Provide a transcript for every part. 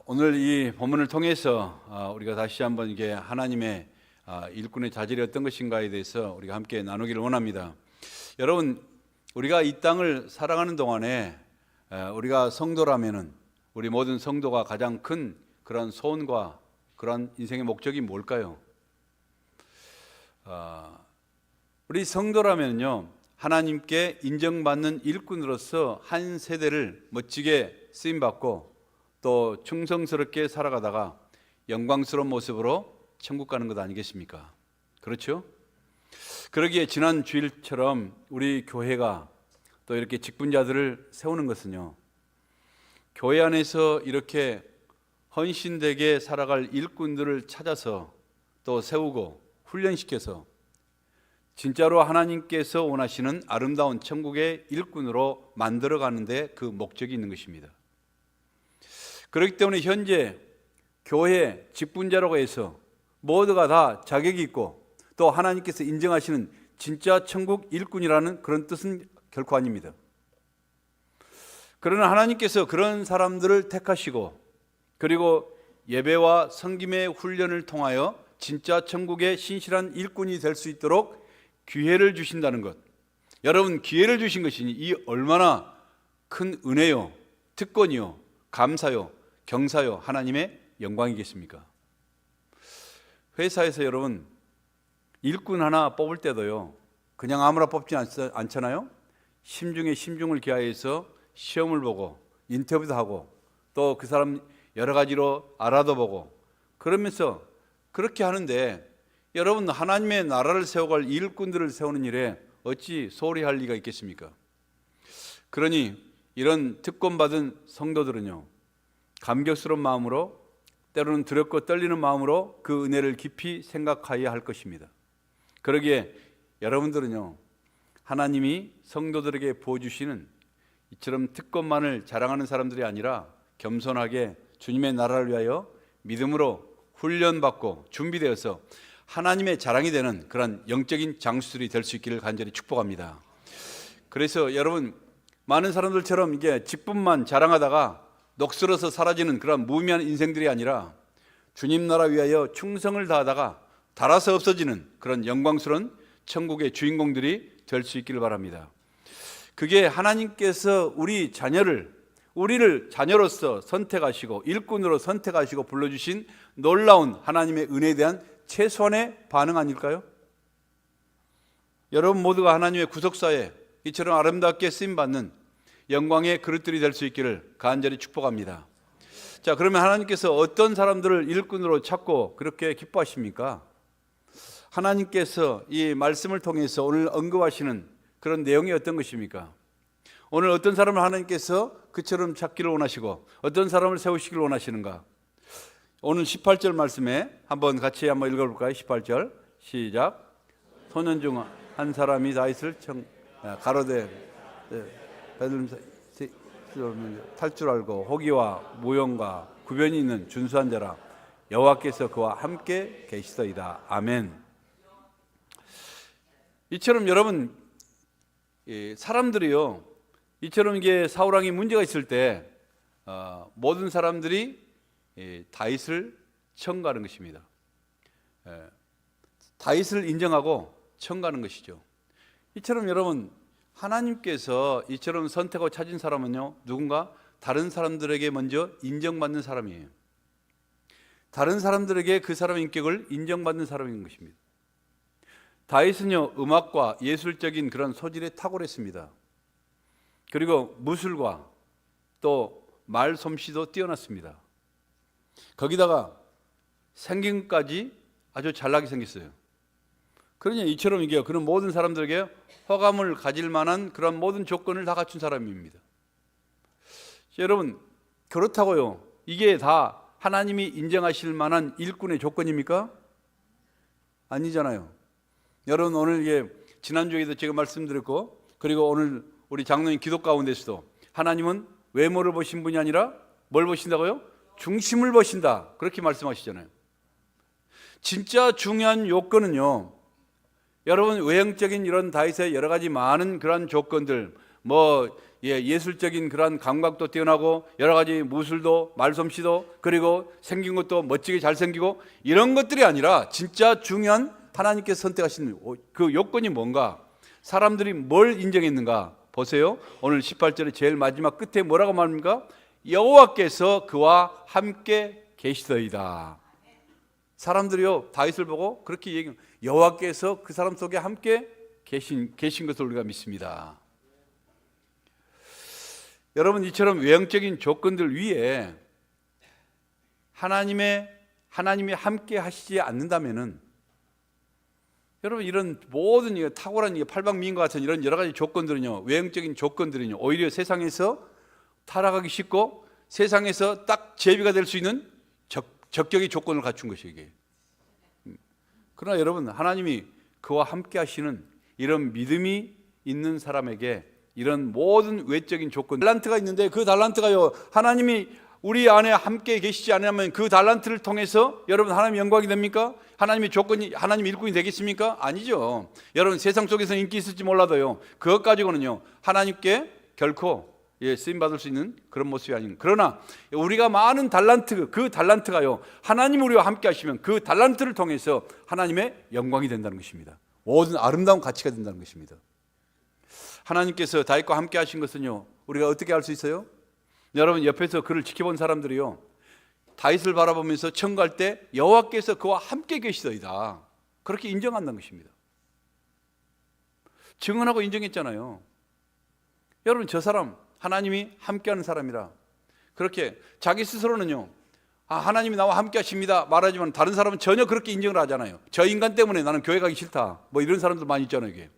오늘 이 본문을 통해서 우리가 다시 한번 이게 하나님의 일꾼의 자질이 어떤 것인가에 대해서 우리가 함께 나누기를 원합니다. 여러분, 우리가 이 땅을 살아가는 동안에 우리가 성도라면은 우리 모든 성도가 가장 큰 그런 소원과 그런 인생의 목적이 뭘까요? 우리 성도라면요, 하나님께 인정받는 일꾼으로서 한 세대를 멋지게 쓰임받고 또 충성스럽게 살아가다가 영광스러운 모습으로 천국 가는 것 아니겠습니까? 그렇죠? 그러기에 지난 주일처럼 우리 교회가 또 이렇게 직분자들을 세우는 것은요, 교회 안에서 이렇게 헌신되게 살아갈 일꾼들을 찾아서 또 세우고 훈련시켜서 진짜로 하나님께서 원하시는 아름다운 천국의 일꾼으로 만들어가는 데 그 목적이 있는 것입니다. 그렇기 때문에 현재 교회 직분자라고 해서 모두가 다 자격이 있고 또 하나님께서 인정하시는 진짜 천국 일꾼이라는 그런 뜻은 결코 아닙니다. 그러나 하나님께서 그런 사람들을 택하시고 그리고 예배와 섬김의 훈련을 통하여 진짜 천국의 신실한 일꾼이 될 수 있도록 기회를 주신다는 것, 여러분, 기회를 주신 것이니 이 얼마나 큰 은혜요, 특권이요, 감사요, 경사요, 하나님의 영광이겠습니까? 회사에서 여러분 일꾼 하나 뽑을 때도요, 그냥 아무나 뽑지 않잖아요. 심중에 심중을 기하여서 시험을 보고 인터뷰도 하고 또 그 사람 여러 가지로 알아도 보고 그러면서 그렇게 하는데, 여러분, 하나님의 나라를 세워갈 일꾼들을 세우는 일에 어찌 소홀히 할 리가 있겠습니까? 그러니 이런 특권받은 성도들은요, 감격스러운 마음으로, 때로는 두렵고 떨리는 마음으로 그 은혜를 깊이 생각하여야 할 것입니다. 그러기에 여러분들은요, 하나님이 성도들에게 부어주시는 이처럼 특권만을 자랑하는 사람들이 아니라 겸손하게 주님의 나라를 위하여 믿음으로 훈련받고 준비되어서 하나님의 자랑이 되는 그런 영적인 장수들이 될 수 있기를 간절히 축복합니다. 그래서 여러분, 많은 사람들처럼 이게 직분만 자랑하다가 녹슬어서 사라지는 그런 무의미한 인생들이 아니라 주님 나라 위하여 충성을 다하다가 닳아서 없어지는 그런 영광스러운 천국의 주인공들이 될 수 있기를 바랍니다. 그게 하나님께서 우리를 자녀로서 선택하시고 일꾼으로 선택하시고 불러주신 놀라운 하나님의 은혜에 대한 최소한의 반응 아닐까요? 여러분 모두가 하나님의 구속사에 이처럼 아름답게 쓰임받는 영광의 그릇들이 될 수 있기를 간절히 축복합니다. 자, 그러면 하나님께서 어떤 사람들을 일꾼으로 찾고 그렇게 기뻐하십니까? 하나님께서 이 말씀을 통해서 오늘 언급하시는 그런 내용이 어떤 것입니까? 오늘 어떤 사람을 하나님께서 그처럼 찾기를 원하시고 어떤 사람을 세우시기를 원하시는가? 오늘 18절 말씀에 한번 같이 한번 읽어볼까요? 18절 시작. 소년 중 한 사람이 다윗을 가로되 탈 줄 알고 호기와 무용과 구변이 있는 준수한 자라 여호와께서 그와 함께 계시더이다. 아멘. 이처럼 여러분, 사람들이요, 이처럼 이게 사울 왕이 문제가 있을 때 모든 사람들이 다윗을 청가하는 것입니다. 다윗을 인정하고 청가하는 것이죠. 이처럼 여러분, 하나님께서 이처럼 선택하고 찾은 사람은요, 누군가 다른 사람들에게 먼저 인정받는 사람이에요. 다른 사람들에게 그 사람의 인격을 인정받는 사람인 것입니다. 다윗은요, 음악과 예술적인 그런 소질에 탁월했습니다. 그리고 무술과 또 말 솜씨도 뛰어났습니다. 거기다가 생김까지 아주 잘나게 생겼어요. 그러니 이처럼 이게 그런 모든 사람들에게 호감을 가질 만한 그런 모든 조건을 다 갖춘 사람입니다. 여러분, 그렇다고요, 이게 다 하나님이 인정하실 만한 일꾼의 조건입니까? 아니잖아요. 여러분, 오늘 이게 지난주에도 제가 말씀드렸고, 그리고 오늘 우리 장로님 기도 가운데서도 하나님은 외모를 보신 분이 아니라 뭘 보신다고요? 중심을 보신다, 그렇게 말씀하시잖아요. 진짜 중요한 요건은요, 여러분, 외형적인 이런 다윗의 여러 가지 많은 그런 조건들, 예술적인 그런 감각도 뛰어나고 여러 가지 무술도 말솜씨도 그리고 생긴 것도 멋지게 잘생기고 이런 것들이 아니라 진짜 중요한 하나님께서 선택하신 그 요건이 뭔가, 사람들이 뭘 인정했는가 보세요. 오늘 18절의 제일 마지막 끝에 뭐라고 말합니까? 여호와께서 그와 함께 계시더이다. 사람들이요 다윗을 보고 그렇게 얘기해요. 여호와께서 그 사람 속에 함께 계신 것을 우리가 믿습니다. 여러분, 이처럼 외형적인 조건들 위에 하나님이 함께 하시지 않는다면은, 여러분, 이런 모든 탁월한 팔방미인과 같은 이런 여러 가지 조건들은요, 외형적인 조건들은요, 오히려 세상에서 타락하기 쉽고 세상에서 딱 제비가 될 수 있는 적격의 조건을 갖춘 것이 이게. 그러나 여러분, 하나님이 그와 함께 하시는 이런 믿음이 있는 사람에게 이런 모든 외적인 조건, 달란트가 있는데 그 달란트가요, 하나님이 우리 안에 함께 계시지 않으면 그 달란트를 통해서 여러분 하나님 영광이 됩니까? 하나님의 조건이, 하나님 일꾼이 되겠습니까? 아니죠. 여러분, 세상 속에서 인기 있을지 몰라도요, 그것 가지고는요 하나님께 결코 쓰임 받을 수 있는 그런 모습이 아닌. 그러나 우리가 많은 달란트, 그 달란트가요 하나님 우리와 함께 하시면 그 달란트를 통해서 하나님의 영광이 된다는 것입니다. 모든 아름다운 가치가 된다는 것입니다. 하나님께서 다윗과 함께 하신 것은요, 우리가 어떻게 알 수 있어요? 여러분, 옆에서 그를 지켜본 사람들이요, 다윗을 바라보면서 청구할 때 여호와께서 그와 함께 계시더이다, 그렇게 인정한다는 것입니다. 증언하고 인정했잖아요. 여러분, 저 사람 하나님이 함께하는 사람이라, 그렇게 자기 스스로는요, 하나님이 나와 함께 하십니다 말하지만 다른 사람은 전혀 그렇게 인정을 하잖아요. 저 인간 때문에 나는 교회 가기 싫다, 뭐 이런 사람들 많이 있잖아요. 이게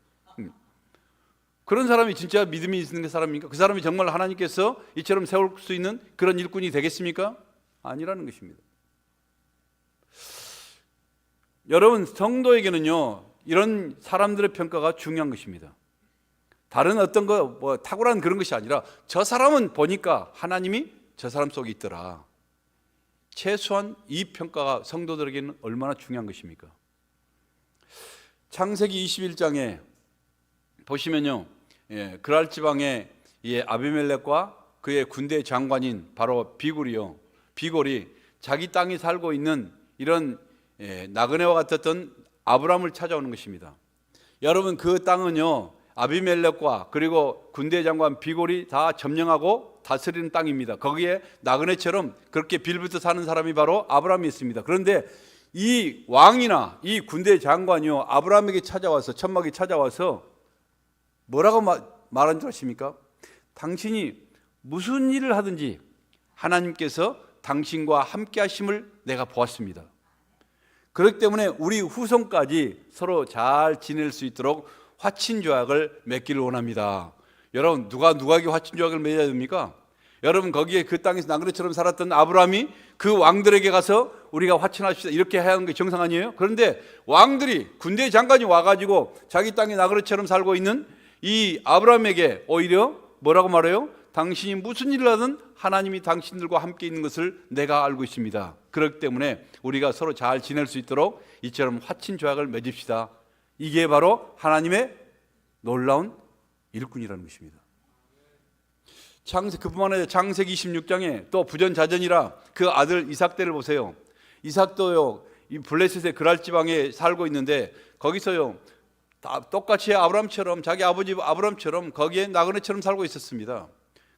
그런 사람이 진짜 믿음이 있는 사람입니까? 그 사람이 정말 하나님께서 이처럼 세울 수 있는 그런 일꾼이 되겠습니까? 아니라는 것입니다. 여러분, 성도에게는요 이런 사람들의 평가가 중요한 것입니다. 다른 어떤 뭐 탁월한 그런 것이 아니라 저 사람은 보니까 하나님이 저 사람 속에 있더라. 최소한 이 평가가 성도들에게는 얼마나 중요한 것입니까? 창세기 21장에 보시면요, 그랄 지방의 아비멜렉과 그의 군대 장관인 바로 비골이 자기 땅에 살고 있는 이런 나그네와 같았던 아브람을 찾아오는 것입니다. 여러분, 그 땅은요 아비멜렉과 그리고 군대 장관 비골이 다 점령하고 다스리는 땅입니다. 거기에 나그네처럼 그렇게 빌붙어 사는 사람이 바로 아브람이었습니다. 그런데 이 왕이나 이 군대 장관이요 아브람에게 찾아와서, 천막에 찾아와서 뭐라고 말한 줄 아십니까? 당신이 무슨 일을 하든지 하나님께서 당신과 함께 하심을 내가 보았습니다. 그렇기 때문에 우리 후손까지 서로 잘 지낼 수 있도록 화친조약을 맺기를 원합니다. 여러분, 누가에게 화친조약을 맺어야 됩니까? 여러분, 거기에 그 땅에서 나그네처럼 살았던 아브라함이 그 왕들에게 가서 우리가 화친합시다 이렇게 해야 하는 게 정상 아니에요? 그런데 왕들이, 군대 장관이 와가지고 자기 땅에 나그네처럼 살고 있는 이 아브라함에게 오히려 뭐라고 말해요? 당신이 무슨 일을 하든 하나님이 당신들과 함께 있는 것을 내가 알고 있습니다. 그렇기 때문에 우리가 서로 잘 지낼 수 있도록 이처럼 화친 조약을 맺읍시다. 이게 바로 하나님의 놀라운 일꾼이라는 것입니다. 그뿐만 아니라 창세기 26장에 또 부전자전이라 그 아들 이삭 때를 보세요. 이삭도요 이 블레셋의 그랄 지방에 살고 있는데 거기서요 똑같이 아브람처럼, 자기 아버지 아브람처럼 거기에 나그네처럼 살고 있었습니다.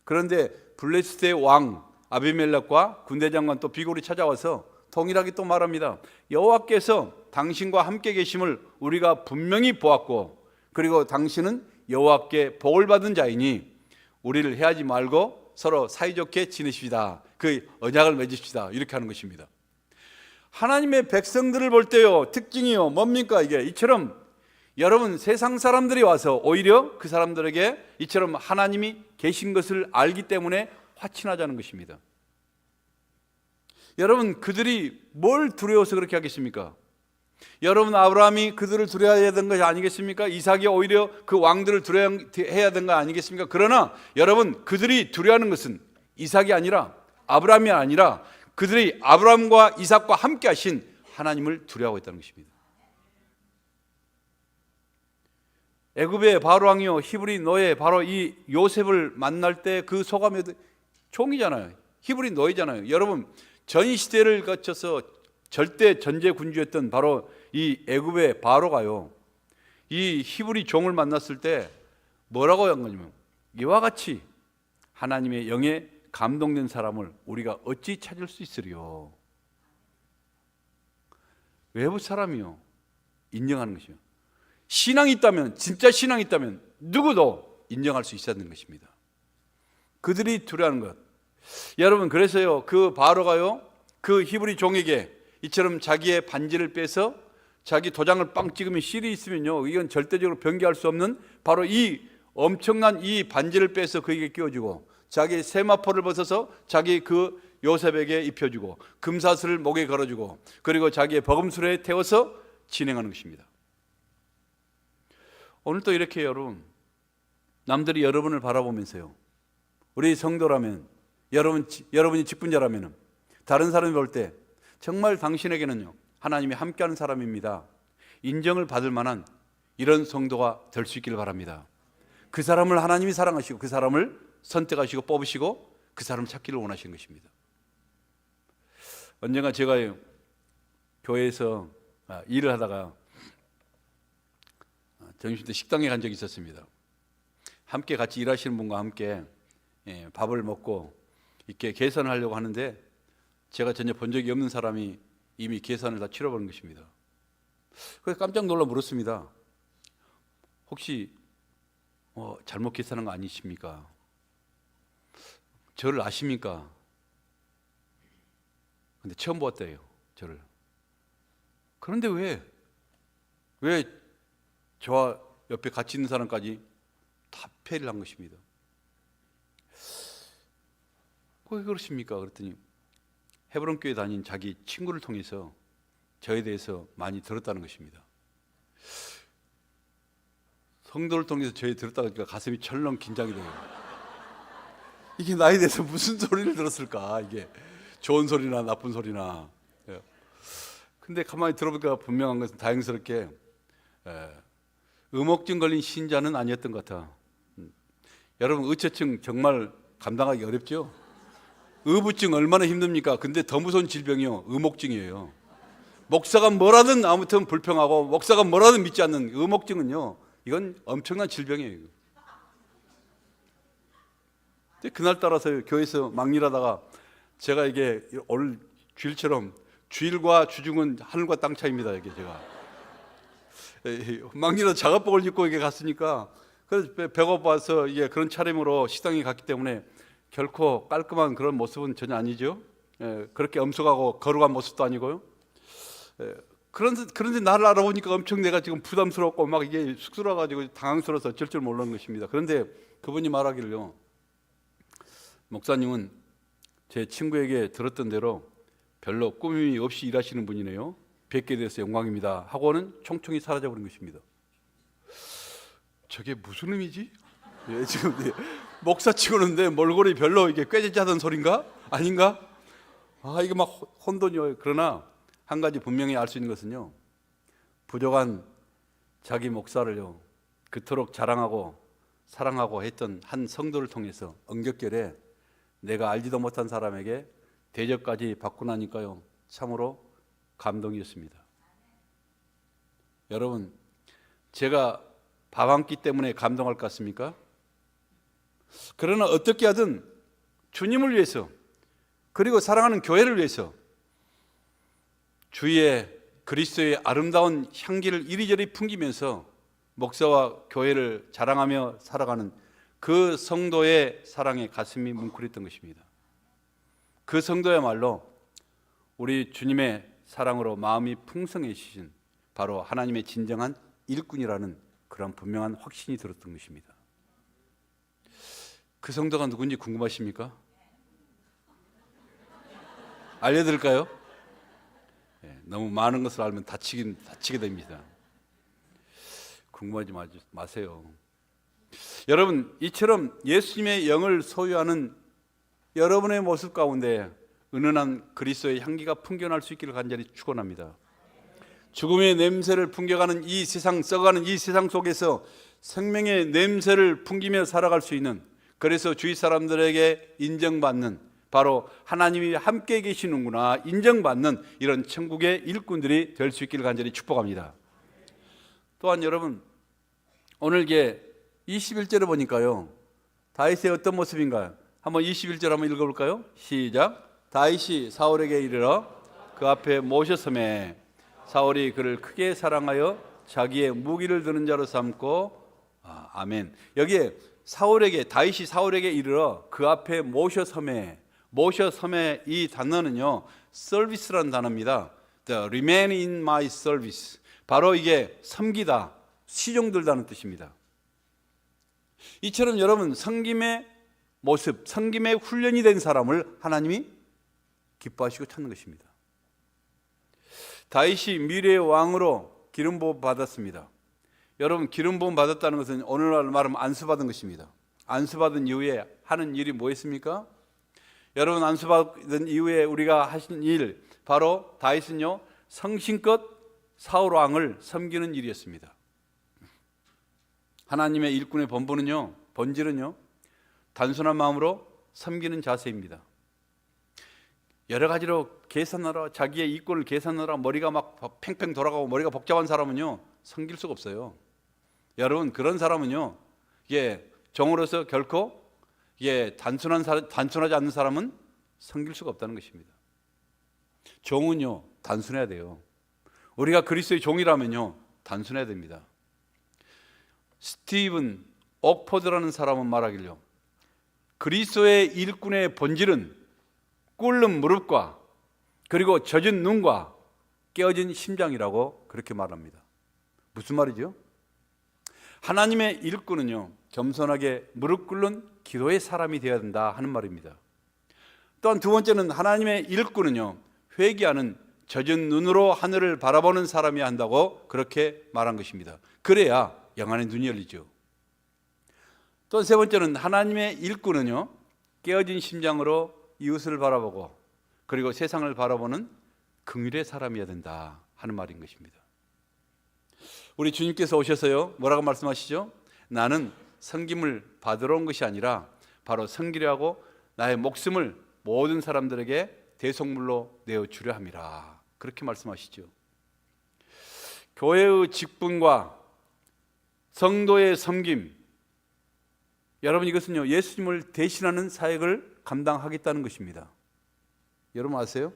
그런데 블레셋의 왕 아비멜렉과 군대장관 또 비골이 찾아와서 동일하게 또 말합니다. 여호와께서 당신과 함께 계심을 우리가 분명히 보았고, 그리고 당신은 여호와께 복을 받은 자이니 우리를 해하지 말고 서로 사이좋게 지내십시다. 그 언약을 맺읍시다. 이렇게 하는 것입니다. 하나님의 백성들을 볼 때요 특징이요 뭡니까? 이게 이처럼 여러분, 세상 사람들이 와서 오히려 그 사람들에게 이처럼 하나님이 계신 것을 알기 때문에 화친하자는 것입니다. 여러분, 그들이 뭘 두려워서 그렇게 하겠습니까? 여러분, 아브라함이 그들을 두려워해야 되는 것이 아니겠습니까? 이삭이 오히려 그 왕들을 두려워해야 되는 거 아니겠습니까? 그러나 여러분, 그들이 두려워하는 것은 이삭이 아니라, 아브라함이 아니라 그들이 아브라함과 이삭과 함께 하신 하나님을 두려워하고 있다는 것입니다. 애굽의 바로 왕이요 히브리 노예 바로 이 요셉을 만날 때 그 소감이 종이잖아요. 히브리 노예잖아요. 여러분, 전 시대를 거쳐서 절대 전제 군주였던 바로 이 애굽의 바로가요, 이 히브리 종을 만났을 때 뭐라고 한 거냐면, 이와 같이 하나님의 영에 감동된 사람을 우리가 어찌 찾을 수 있으리요. 외부 사람이요 인정하는 것이요. 신앙이 있다면, 진짜 신앙이 있다면 누구도 인정할 수 있었는 것입니다. 그들이 두려워하는 것. 여러분, 그래서요 그 바로가요 그 히브리 종에게 이처럼 자기의 반지를 빼서 자기 도장을 빵 찍으면 실이 있으면요 이건 절대적으로 변개할 수 없는 바로 이 엄청난 이 반지를 빼서 그에게 끼워주고, 자기 세마포를 벗어서 자기 그 요셉에게 입혀주고, 금사슬을 목에 걸어주고, 그리고 자기의 버금술에 태워서 진행하는 것입니다. 오늘 또 이렇게 여러분, 남들이 여러분을 바라보면서요, 우리 성도라면, 여러분이 직분자라면 다른 사람이 볼 때 정말 당신에게는요 하나님이 함께하는 사람입니다, 인정을 받을 만한 이런 성도가 될 수 있기를 바랍니다. 그 사람을 하나님이 사랑하시고 그 사람을 선택하시고 뽑으시고 그 사람을 찾기를 원하시는 것입니다. 언젠가 제가 교회에서 일을 하다가 점심때 식당에 간 적이 있었습니다. 함께 같이 일하시는 분과 함께 밥을 먹고 이렇게 계산을 하려고 하는데, 제가 전혀 본 적이 없는 사람이 이미 계산을 다 치러버린 것입니다. 그래서 깜짝 놀라 물었습니다. 혹시 잘못 계산한 거 아니십니까? 저를 아십니까? 근데 처음 봤대요, 저를. 그런데 왜 저와 옆에 같이 있는 사람까지 다 폐를 한 것입니다. 왜 그러십니까? 그랬더니 헤브론 교회 다닌 자기 친구를 통해서 저에 대해서 많이 들었다는 것입니다. 성도를 통해서 저에 들었다 보니까 가슴이 철렁 긴장이 돼요. 이게 나에 대해서 무슨 소리를 들었을까? 이게 좋은 소리나 나쁜 소리나. 근데 가만히 들어보니까 분명한 것은 다행스럽게 의목증 걸린 신자는 아니었던 것 같아. 여러분, 의처증 정말 감당하기 어렵죠? 의부증 얼마나 힘듭니까? 근데 더 무서운 질병이요 의목증이에요. 목사가 뭐라든 아무튼 불평하고 목사가 뭐라든 믿지 않는 의목증은요, 이건 엄청난 질병이에요. 그날 따라서 교회에서 막일하다가 제가 이게 오늘 주일처럼 주일과 주중은 하늘과 땅 차이입니다. 이게 제가 막일하다 작업복을 입고 이게 갔으니까, 그래서 배고파서 이게 그런 차림으로 식당에 갔기 때문에 결코 깔끔한 그런 모습은 전혀 아니죠. 그렇게 엄숙하고 거룩한 모습도 아니고요. 그런데 나를 알아보니까 엄청 내가 지금 부담스럽고 막 이게 쑥스러워가지고 당황스러워서 어쩔 줄 모르는 것입니다. 그런데 그분이 말하기를요, 목사님은 제 친구에게 들었던 대로 별로 꾸밈이 없이 일하시는 분이네요. 뵙게 돼서 영광입니다 하고는 총총히 사라져버린 것입니다. 저게 무슨 의미지? 지금 목사 치고는데 몰골이 별로 이게 꾀죄지 하던 소린가? 아닌가? 이게 막 혼돈이요. 그러나 한 가지 분명히 알 수 있는 것은요, 부족한 자기 목사를요 그토록 자랑하고 사랑하고 했던 한 성도를 통해서 엉겹결에 내가 알지도 못한 사람에게 대접까지 받고 나니까요 참으로 감동이었습니다. 여러분, 제가 밥 한 끼 때문에 감동할 것 같습니까? 그러나 어떻게 하든 주님을 위해서, 그리고 사랑하는 교회를 위해서 주위에 그리스도의 아름다운 향기를 이리저리 풍기면서 목사와 교회를 자랑하며 살아가는 그 성도의 사랑에 가슴이 뭉클했던 것입니다. 그 성도야말로 우리 주님의 사랑으로 마음이 풍성해지신 바로 하나님의 진정한 일꾼이라는 그런 분명한 확신이 들었던 것입니다. 그 성도가 누군지 궁금하십니까? 알려드릴까요? 너무 많은 것을 알면 다치게 됩니다. 궁금하지 마세요. 여러분, 이처럼 예수님의 영을 소유하는 여러분의 모습 가운데 은은한 그리스도의 향기가 풍겨날 수 있기를 간절히 축원합니다. 죽음의 냄새를 풍겨가는 이 세상, 썩어가는 이 세상 속에서 생명의 냄새를 풍기며 살아갈 수 있는, 그래서 주위 사람들에게 인정받는, 바로 하나님이 함께 계시는구나 인정받는 이런 천국의 일꾼들이 될 수 있기를 간절히 축복합니다. 또한 여러분, 오늘 21절에 보니까요, 다윗의 어떤 모습인가요? 한번 21절 한번 읽어볼까요? 시작. 다윗이 사울에게 이르러 그 앞에 모셔서매 사울이 그를 크게 사랑하여 자기의 무기를 드는 자로 삼고, 아멘. 여기에 다윗이 사울에게 이르러 그 앞에 모셔서매 이 단어는요, 서비스라는 단어입니다. The remain in my service. 바로 이게 섬기다, 시종들다는 뜻입니다. 이처럼 여러분, 섬김의 모습, 섬김의 훈련이 된 사람을 하나님이 기뻐하시고 찾는 것입니다. 다윗이 미래의 왕으로 기름 부음 받았습니다. 여러분, 기름 부음 받았다는 것은 오늘날 말하면 안수받은 것입니다. 안수받은 이후에 하는 일이 뭐였습니까? 여러분, 안수받은 이후에 우리가 하신 일, 바로 다윗은요, 성심껏 사울 왕을 섬기는 일이었습니다. 하나님의 일꾼의 본질은요, 단순한 마음으로 섬기는 자세입니다. 여러 가지로 계산하라, 자기의 이권을 계산하라, 머리가 막 팽팽 돌아가고 머리가 복잡한 사람은요, 섬길 수가 없어요. 여러분, 그런 사람은요, 종으로서 결코 단순하지 않는 사람은 섬길 수가 없다는 것입니다. 종은요, 단순해야 돼요. 우리가 그리스도의 종이라면요, 단순해야 됩니다. 스티븐 옥포드라는 사람은 말하길요, 그리스도의 일꾼의 본질은 꿇는 무릎과 그리고 젖은 눈과 깨어진 심장이라고 그렇게 말합니다. 무슨 말이죠? 하나님의 일꾼은요, 겸손하게 무릎 꿇는 기도의 사람이 되어야 된다 하는 말입니다. 또한 두 번째는 하나님의 일꾼은요, 회개하는 젖은 눈으로 하늘을 바라보는 사람이어야 한다고 그렇게 말한 것입니다. 그래야 영안의 눈이 열리죠. 또 세 번째는 하나님의 일꾼은요, 깨어진 심장으로 이웃을 바라보고 그리고 세상을 바라보는 긍휼의 사람이어야 된다 하는 말인 것입니다. 우리 주님께서 오셔서요, 뭐라고 말씀하시죠? 나는 섬김을 받으러 온 것이 아니라 바로 섬기려 하고 나의 목숨을 모든 사람들에게 대속물로 내어주려 함이라, 그렇게 말씀하시죠. 교회의 직분과 성도의 섬김, 여러분, 이것은요, 예수님을 대신하는 사역을 감당하겠다는 것입니다. 여러분 아세요?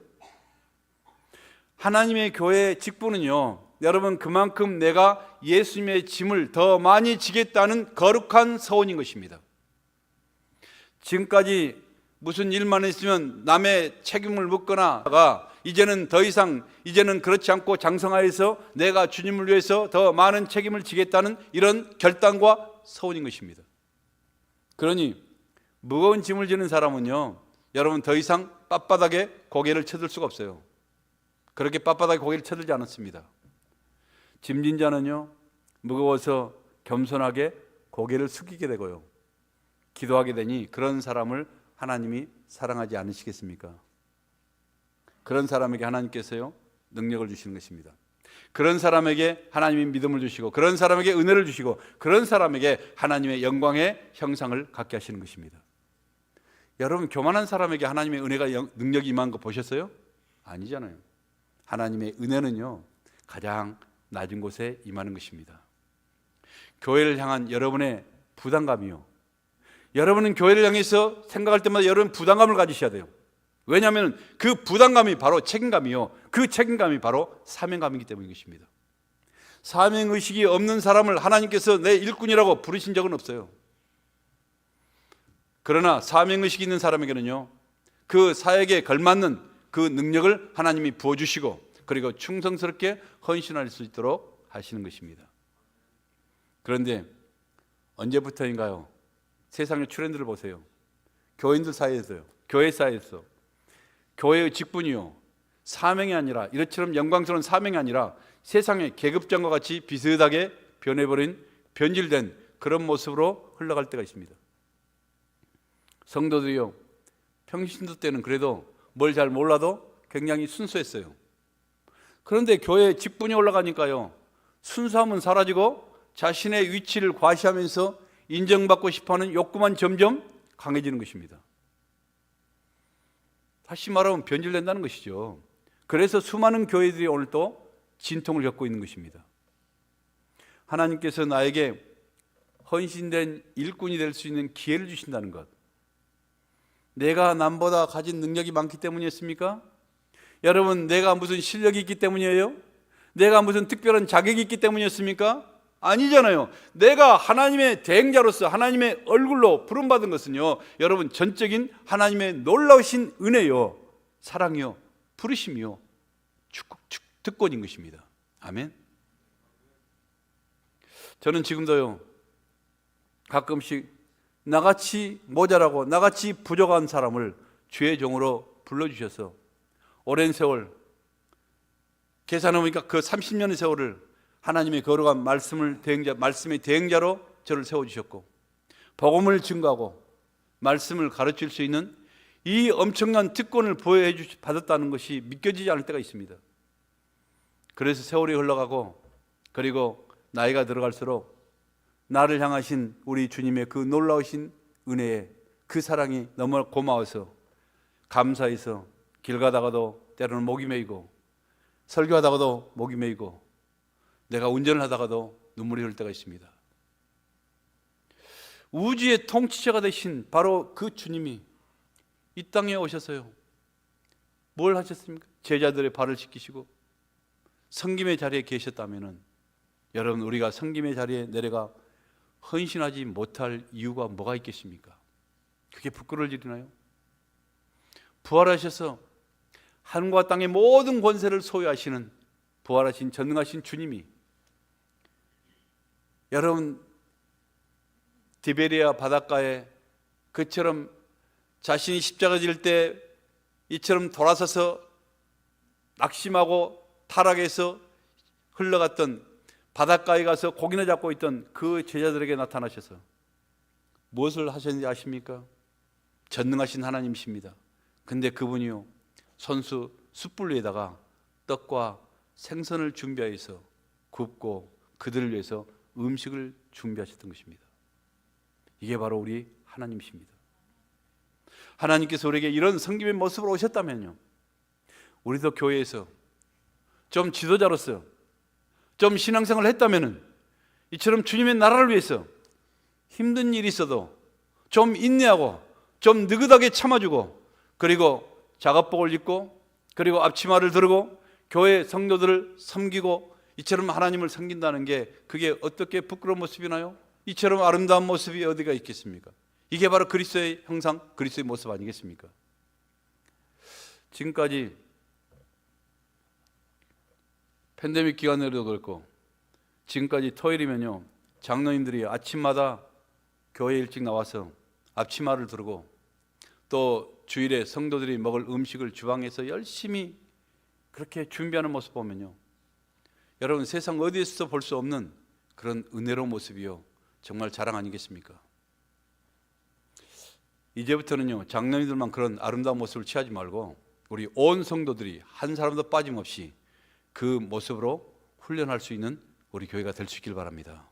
하나님의 교회의 직분은요, 여러분, 그만큼 내가 예수님의 짐을 더 많이 지겠다는 거룩한 서원인 것입니다. 지금까지 무슨 일만 있으면 남의 책임을 묻거나 이제는 그렇지 않고 장성하여서 내가 주님을 위해서 더 많은 책임을 지겠다는 이런 결단과 서원인 것입니다. 그러니 무거운 짐을 지는 사람은요, 여러분, 더 이상 빳빳하게 고개를 쳐들 수가 없어요. 그렇게 빳빳하게 고개를 쳐들지 않았습니다. 짐진 자는요, 무거워서 겸손하게 고개를 숙이게 되고요, 기도하게 되니 그런 사람을 하나님이 사랑하지 않으시겠습니까? 그런 사람에게 하나님께서요, 능력을 주시는 것입니다. 그런 사람에게 하나님이 믿음을 주시고, 그런 사람에게 은혜를 주시고, 그런 사람에게 하나님의 영광의 형상을 갖게 하시는 것입니다. 여러분, 교만한 사람에게 하나님의 은혜가 능력이 임한 거 보셨어요? 아니잖아요. 하나님의 은혜는요, 가장 낮은 곳에 임하는 것입니다. 교회를 향한 여러분의 부담감이요, 여러분은 교회를 향해서 생각할 때마다 여러분 부담감을 가지셔야 돼요. 왜냐하면 그 부담감이 바로 책임감이요, 그 책임감이 바로 사명감이기 때문인 것입니다. 사명의식이 없는 사람을 하나님께서 내 일꾼이라고 부르신 적은 없어요. 그러나 사명의식이 있는 사람에게는요, 그 사역에 걸맞는 그 능력을 하나님이 부어주시고 그리고 충성스럽게 헌신할 수 있도록 하시는 것입니다. 그런데 언제부터인가요? 세상의 트렌드를 보세요. 교인들 사이에서요, 교회 사이에서 교회의 직분이요, 사명이 아니라, 이렇처럼 영광스러운 사명이 아니라 세상의 계급장과 같이 비슷하게 변해버린 변질된 그런 모습으로 흘러갈 때가 있습니다. 성도들이요, 평신도 때는 그래도 뭘 잘 몰라도 굉장히 순수했어요. 그런데 교회 직분이 올라가니까요, 순수함은 사라지고 자신의 위치를 과시하면서 인정받고 싶어하는 욕구만 점점 강해지는 것입니다. 다시 말하면 변질된다는 것이죠. 그래서 수많은 교회들이 오늘 또 진통을 겪고 있는 것입니다. 하나님께서 나에게 헌신된 일꾼이 될 수 있는 기회를 주신다는 것, 내가 남보다 가진 능력이 많기 때문이었습니까? 여러분, 내가 무슨 실력이 있기 때문이에요? 내가 무슨 특별한 자격이 있기 때문이었습니까? 아니잖아요. 내가 하나님의 대행자로서 하나님의 얼굴로 부름받은 것은요, 여러분, 전적인 하나님의 놀라우신 은혜요, 사랑이요, 부르심이요, 특권인 것입니다. 아멘. 저는 지금도요, 가끔씩 나같이 모자라고 나같이 부족한 사람을 주의 종으로 불러주셔서 오랜 세월, 계산해보니까 그 30년의 세월을 하나님의 거룩한 말씀의 대행자로 저를 세워주셨고, 복음을 증거하고 말씀을 가르칠 수 있는 이 엄청난 특권을 받았다는 것이 믿겨지지 않을 때가 있습니다. 그래서 세월이 흘러가고, 그리고 나이가 들어갈수록 나를 향하신 우리 주님의 그 놀라우신 은혜에, 그 사랑이 너무 고마워서, 감사해서 길 가다가도 때로는 목이 메이고, 설교하다가도 목이 메이고, 내가 운전을 하다가도 눈물이 흐를 때가 있습니다. 우주의 통치자가 되신 바로 그 주님이 이 땅에 오셔서요, 뭘 하셨습니까? 제자들의 발을 씻기시고 섬김의 자리에 계셨다면은, 여러분, 우리가 섬김의 자리에 내려가 헌신하지 못할 이유가 뭐가 있겠습니까? 그게 부끄러울 일이나요? 부활하셔서 하늘과 땅의 모든 권세를 소유하시는 부활하신 전능하신 주님이, 여러분, 디베리아 바닷가에 그처럼 자신이 십자가 질 때 이처럼 돌아서서 낙심하고 타락해서 흘러갔던, 바닷가에 가서 고기나 잡고 있던 그 제자들에게 나타나셔서 무엇을 하셨는지 아십니까? 전능하신 하나님이십니다. 근데 그분이요, 손수 숯불 위에다가 떡과 생선을 준비해서 굽고 그들을 위해서 음식을 준비하셨던 것입니다. 이게 바로 우리 하나님이십니다. 하나님께서 우리에게 이런 섬김의 모습으로 오셨다면요, 우리도 교회에서 좀 지도자로서 좀 신앙생활을 했다면은 이처럼 주님의 나라를 위해서 힘든 일이 있어도 좀 인내하고 좀 느긋하게 참아주고, 그리고 작업복을 입고, 그리고 앞치마를 두르고 교회 성도들을 섬기고 이처럼 하나님을 섬긴다는 게, 그게 어떻게 부끄러운 모습이나요? 이처럼 아름다운 모습이 어디가 있겠습니까? 이게 바로 그리스도의 형상, 그리스도의 모습 아니겠습니까? 지금까지 팬데믹 기간에도 그렇고, 지금까지 토요일이면요, 장로님들이 아침마다 교회 일찍 나와서 앞치마를 두르고, 또 주일에 성도들이 먹을 음식을 주방에서 열심히 그렇게 준비하는 모습 보면요, 여러분, 세상 어디에서도 볼 수 없는 그런 은혜로운 모습이요, 정말 자랑 아니겠습니까? 이제부터는요, 장로님들만 그런 아름다운 모습을 취하지 말고 우리 온 성도들이 한 사람도 빠짐없이 그 모습으로 훈련할 수 있는 우리 교회가 될 수 있길 바랍니다.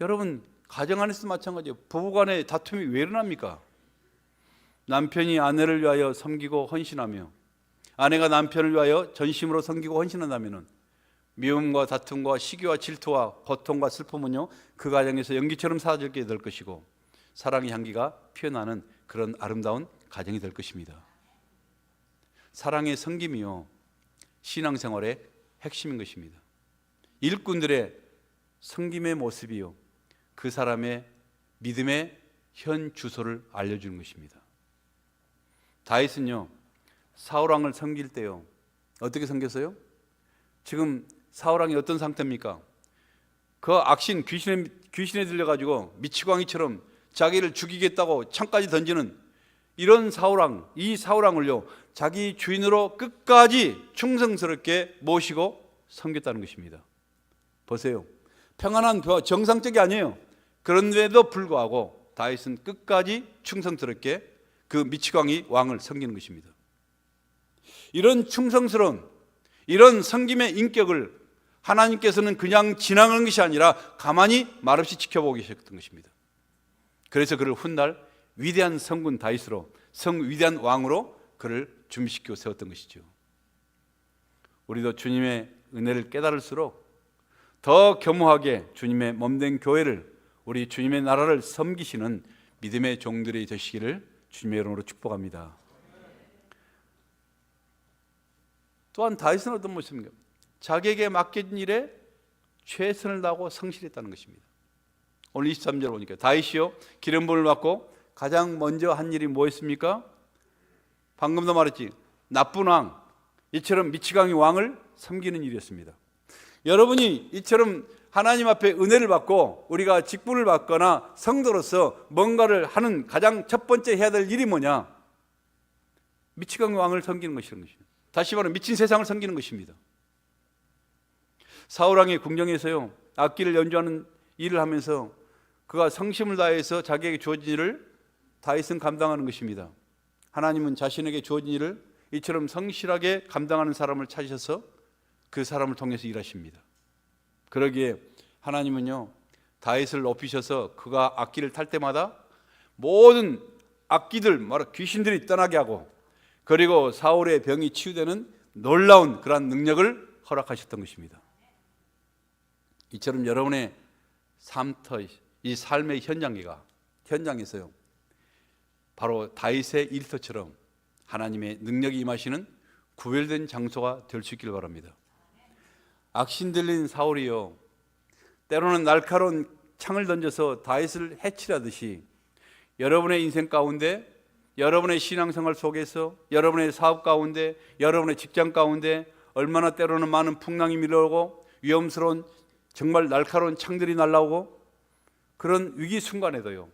여러분, 가정 안에서도 마찬가지예요. 부부간의 다툼이 왜 일어납니까? 남편이 아내를 위하여 섬기고 헌신하며, 아내가 남편을 위하여 전심으로 섬기고 헌신한다면 미움과 다툼과 시기와 질투와 고통과 슬픔은요, 그 가정에서 연기처럼 사라지게 될 것이고, 사랑의 향기가 피어나는 그런 아름다운 가정이 될 것입니다. 사랑의 섬김이요, 신앙생활의 핵심인 것입니다. 일꾼들의 섬김의 모습이요, 그 사람의 믿음의 현 주소를 알려주는 것입니다. 다윗은요, 사울왕을 섬길 때요, 어떻게 섬겼어요? 지금 사울왕이 어떤 상태입니까? 그 악신 귀신에 들려가지고 미치광이처럼 자기를 죽이겠다고 창까지 던지는 이런 사울왕, 이 사울왕을요, 자기 주인으로 끝까지 충성스럽게 모시고 섬겼다는 것입니다. 보세요, 평안한 정상적이 아니에요. 그런데도 불구하고 다윗은 끝까지 충성스럽게 그 미치광이 왕을 섬기는 것입니다. 이런 충성스러운, 이런 섬김의 인격을 하나님께서는 그냥 지나가는 것이 아니라 가만히 말없이 지켜보고 계셨던 것입니다. 그래서 그를 훗날 위대한 성군 다윗으로, 위대한 왕으로 그를 준비시키고 세웠던 것이죠. 우리도 주님의 은혜를 깨달을수록 더 겸허하게 주님의 몸된 교회를, 우리 주님의 나라를 섬기시는 믿음의 종들이 되시기를 주님의 이름으로 축복합니다. 또한 다윗은 어떤 모습입니까? 자기에게 맡겨진 일에 최선을 다하고 성실했다는 것입니다. 오늘 23절 보니까 다윗이요 기름 부음을 받고 가장 먼저 한 일이 뭐였습니까? 방금도 말했지, 나쁜 왕, 이처럼 미치광이 왕을 섬기는 일이었습니다. 여러분이 이처럼 하나님 앞에 은혜를 받고 우리가 직분을 받거나 성도로서 뭔가를 하는 가장 첫 번째 해야 될 일이 뭐냐? 미치광이 왕을 섬기는 것입니다. 다시 말하면 미친 세상을 섬기는 것입니다. 사울왕의 궁정에서요 악기를 연주하는 일을 하면서 그가 성심을 다해서 자기에게 주어진 일을 다윗은 감당하는 것입니다. 하나님은 자신에게 주어진 일을 이처럼 성실하게 감당하는 사람을 찾으셔서 그 사람을 통해서 일하십니다. 그러기에 하나님은요 다윗을 높이셔서 그가 악기를 탈 때마다 모든 악기들, 귀신들이 떠나게 하고, 그리고 사울의 병이 치유되는 놀라운 그러한 능력을 허락하셨던 것입니다. 이처럼 여러분의 삶터, 이 삶의 현장에서요 바로 다윗의 일터처럼 하나님의 능력이 임하시는 구별된 장소가 될 수 있기를 바랍니다. 악신 들린 사울이요 때로는 날카로운 창을 던져서 다윗을 해치려듯이 여러분의 인생 가운데, 여러분의 신앙생활 속에서, 여러분의 사업 가운데, 여러분의 직장 가운데 얼마나 때로는 많은 풍랑이 밀려오고 위험스러운 정말 날카로운 창들이 날라오고, 그런 위기 순간에도요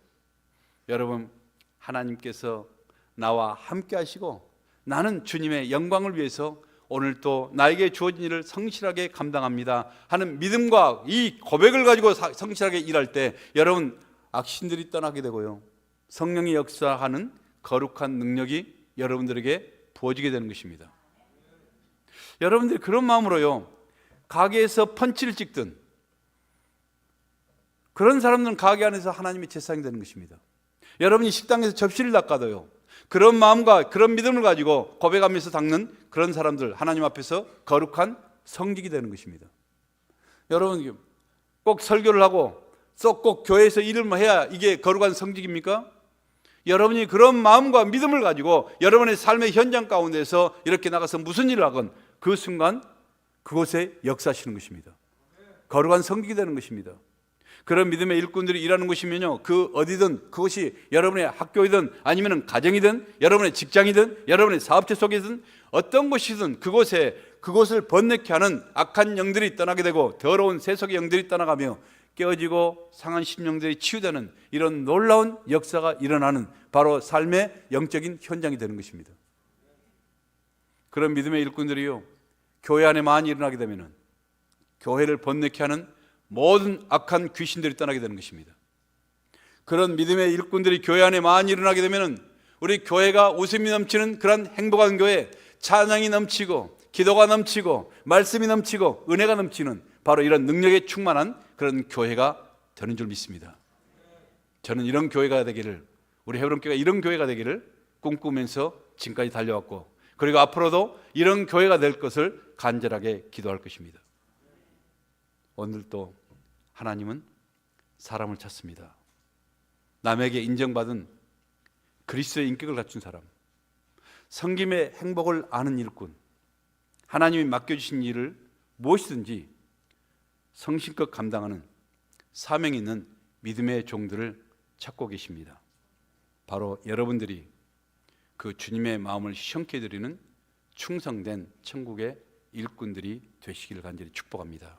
여러분 하나님께서 나와 함께 하시고 나는 주님의 영광을 위해서 오늘 또 나에게 주어진 일을 성실하게 감당합니다 하는 믿음과 이 고백을 가지고 성실하게 일할 때 여러분 악신들이 떠나게 되고요 성령이 역사하는 거룩한 능력이 여러분들에게 부어지게 되는 것입니다. 여러분들이 그런 마음으로요 가게에서 펀치를 찍든, 그런 사람들은 가게 안에서 하나님의 제사장이 되는 것입니다. 여러분이 식당에서 접시를 닦아도요 그런 마음과 그런 믿음을 가지고 고백하면서 닦는 그런 사람들, 하나님 앞에서 거룩한 성직이 되는 것입니다. 여러분 꼭 설교를 하고 꼭 교회에서 일을 해야 이게 거룩한 성직입니까? 여러분이 그런 마음과 믿음을 가지고 여러분의 삶의 현장 가운데서 이렇게 나가서 무슨 일을 하건 그 순간 그곳에 역사하시는 것입니다. 거룩한 성직이 되는 것입니다. 그런 믿음의 일꾼들이 일하는 곳이면요 그 어디든, 그것이 여러분의 학교이든 아니면 가정이든 여러분의 직장이든 여러분의 사업체 속이든 어떤 곳이든 그곳을 번뇌케 하는 악한 영들이 떠나게 되고 더러운 세속의 영들이 떠나가며 깨어지고 상한 심령들이 치유되는 이런 놀라운 역사가 일어나는 바로 삶의 영적인 현장이 되는 것입니다. 그런 믿음의 일꾼들이요 교회 안에 많이 일어나게 되면 교회를 번뇌케 하는 모든 악한 귀신들이 떠나게 되는 것입니다. 그런 믿음의 일꾼들이 교회 안에 많이 일어나게 되면 우리 교회가 웃음이 넘치는 그런 행복한 교회, 찬양이 넘치고 기도가 넘치고 말씀이 넘치고 은혜가 넘치는 바로 이런 능력에 충만한 그런 교회가 되는 줄 믿습니다. 저는 이런 교회가 되기를, 우리 헤브론교회가 이런 교회가 되기를 꿈꾸면서 지금까지 달려왔고, 그리고 앞으로도 이런 교회가 될 것을 간절하게 기도할 것입니다. 오늘도 하나님은 사람을 찾습니다. 남에게 인정받은 그리스도의 인격을 갖춘 사람, 성김의 행복을 아는 일꾼, 하나님이 맡겨주신 일을 무엇이든지 성실껏 감당하는 사명 있는 믿음의 종들을 찾고 계십니다. 바로 여러분들이 그 주님의 마음을 시원케 드리는 충성된 천국의 일꾼들이 되시기를 간절히 축복합니다.